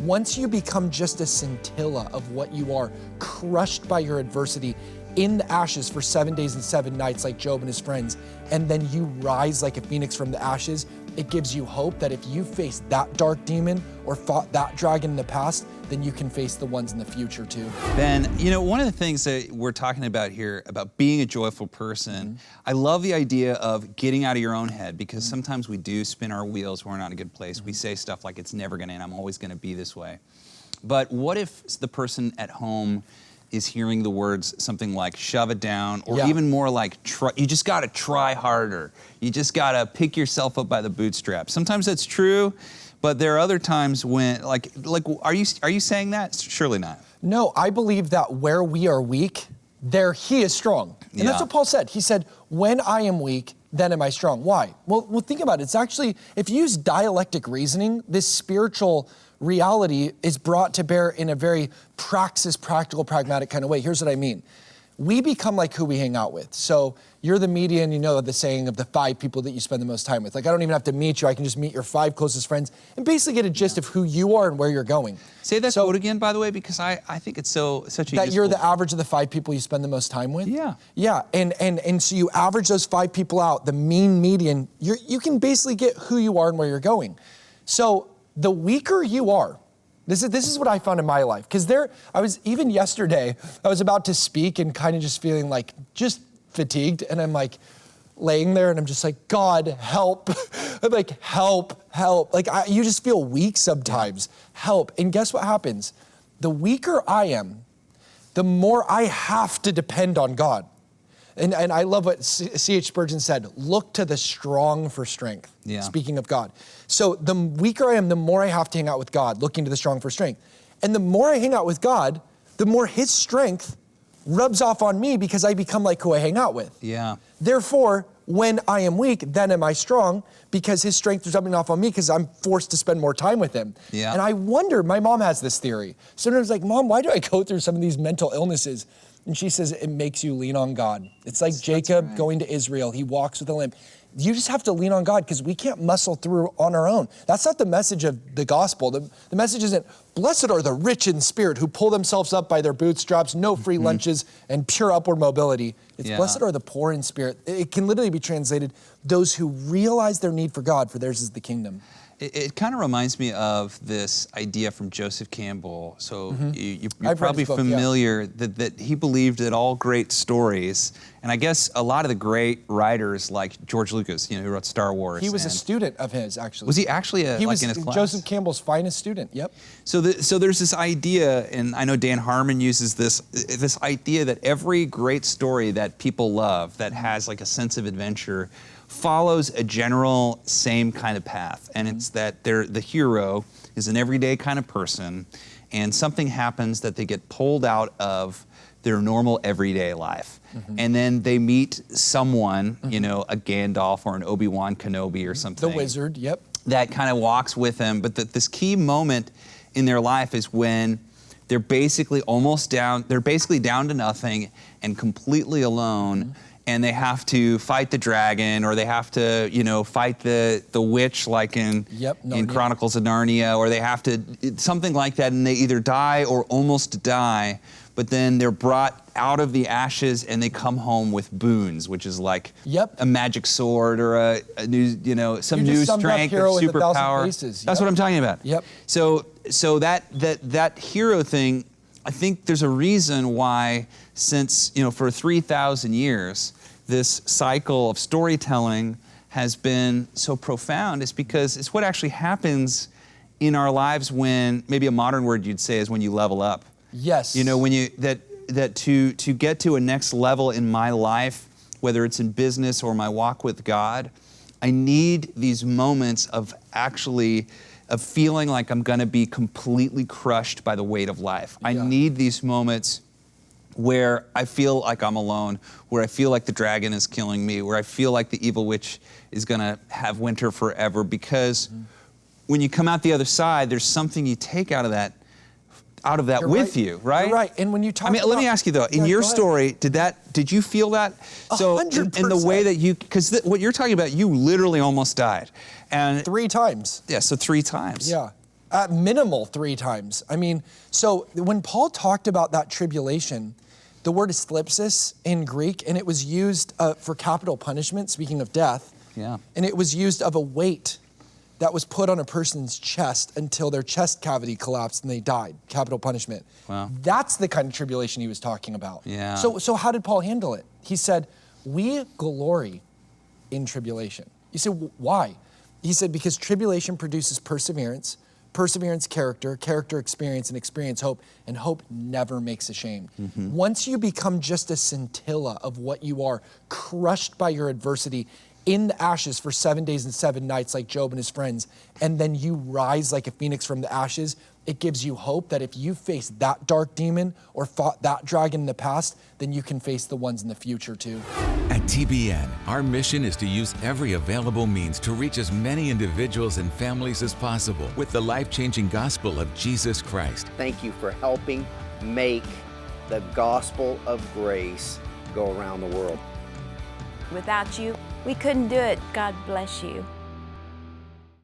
Once you become just a scintilla of what you are, crushed by your adversity, in the ashes for 7 days and 7 nights like Job and his friends, and then you rise like a phoenix from the ashes, it gives you hope that if you faced that dark demon or fought that dragon in the past, then you can face the ones in the future too. Ben, you know, one of the things that we're talking about here, about being a joyful person, I love the idea of getting out of your own head, because sometimes we do spin our wheels when we're not in a good place. We say stuff like, it's never gonna end, I'm always gonna be this way. But what if the person at home is hearing the words something like shove it down, or even more like you just gotta try harder. You just gotta pick yourself up by the bootstraps. Sometimes that's true, but there are other times when, are you saying that? Surely not. No, I believe that where we are weak, there he is strong. And that's what Paul said. He said, when I am weak, then am I strong. Why? Well, think about it. It's actually, if you use dialectic reasoning, this spiritual reality is brought to bear in a very practical, pragmatic kind of way. Here's what I mean. We become like who we hang out with. So you're the median, you know the saying of the 5 people that you spend the most time with. Like, I don't even have to meet you, I can just meet your 5 closest friends and basically get a gist of who you are and where you're going. Say that quote again, by the way, because I think it's such a that you're the average of the 5 people you spend the most time with? Yeah. Yeah, and so you average those 5 people out, the mean median, you can basically get who you are and where you're going. So the weaker you are, this is what I found in my life. Because even yesterday, I was about to speak and kind of just feeling like, just fatigued. And I'm like laying there and I'm just like, God, help. I'm like, help. Like you just feel weak sometimes, help. And guess what happens? The weaker I am, the more I have to depend on God. And I love what C.H. Spurgeon said, look to the strong for strength, speaking of God. So the weaker I am, the more I have to hang out with God, looking to the strong for strength. And the more I hang out with God, the more his strength rubs off on me because I become like who I hang out with. Yeah. Therefore, when I am weak, then am I strong because his strength is rubbing off on me because I'm forced to spend more time with him. Yeah. And I wonder, my mom has this theory. Sometimes like, Mom, why do I go through some of these mental illnesses? And she says, it makes you lean on God. It's like Jacob going to Israel. He walks with a limp. You just have to lean on God because we can't muscle through on our own. That's not the message of the gospel. The message isn't, blessed are the rich in spirit who pull themselves up by their bootstraps, no free lunches, and pure upward mobility. It's blessed are the poor in spirit. It can literally be translated, those who realize their need for God, for theirs is the kingdom. It kind of reminds me of this idea from Joseph Campbell. So you're probably familiar that he believed that all great stories, and I guess a lot of the great writers like George Lucas, who wrote Star Wars. He was a student of his, actually. Was he actually in his class? Joseph Campbell's finest student, yep. So there's this idea, and I know Dan Harmon uses this idea that every great story that people love, that has like a sense of adventure, follows a general same kind of path. And it's that the hero is an everyday kind of person, and something happens that they get pulled out of their normal everyday life. And then they meet someone, a Gandalf or an Obi-Wan Kenobi or something. The wizard, yep. That kind of walks with them. But this key moment in their life is when they're basically down to nothing and completely alone. And they have to fight the dragon, or they have to, fight the witch, like in Chronicles of Narnia, or they have to, something like that, and they either die or almost die, but then they're brought out of the ashes and they come home with boons, which is like a magic sword or a new, some new strength or superpower. That's what I'm talking about. Yep. So that hero thing, I think there's a reason why, since, for 3,000 years, this cycle of storytelling has been so profound. Is because it's what actually happens in our lives when, maybe a modern word you'd say is when you level up. Yes. When that to get to a next level in my life, whether it's in business or my walk with God, I need these moments of feeling like I'm gonna be completely crushed by the weight of life. I need these moments where I feel like I'm alone, where I feel like the dragon is killing me, where I feel like the evil witch is gonna have winter forever, because when you come out the other side, there's something you take out of that with you, right? You're right. And when you talk, let me ask you though, in your story, did you feel that? So 100%. In the way that because what you're talking about, you literally almost died. And 3 times. Yeah, so 3 times. Yeah. At minimal 3 times. I mean, so when Paul talked about that tribulation, the word is thlipsis in Greek, and it was used for capital punishment, speaking of death. Yeah. And it was used of a weight that was put on a person's chest until their chest cavity collapsed and they died. Capital punishment. Wow. That's the kind of tribulation he was talking about. Yeah. So how did Paul handle it? He said, we glory in tribulation. You said, why? He said, because tribulation produces perseverance, perseverance, character, character, experience, and experience, hope, and hope never makes ashamed. Once you become just a scintilla of what you are, crushed by your adversity, in the ashes for 7 days and 7 nights like Job and his friends, and then you rise like a phoenix from the ashes, it gives you hope that if you faced that dark demon or fought that dragon in the past, then you can face the ones in the future too. At TBN, our mission is to use every available means to reach as many individuals and families as possible with the life-changing gospel of Jesus Christ. Thank you for helping make the gospel of grace go around the world. Without you, we couldn't do it. God bless you.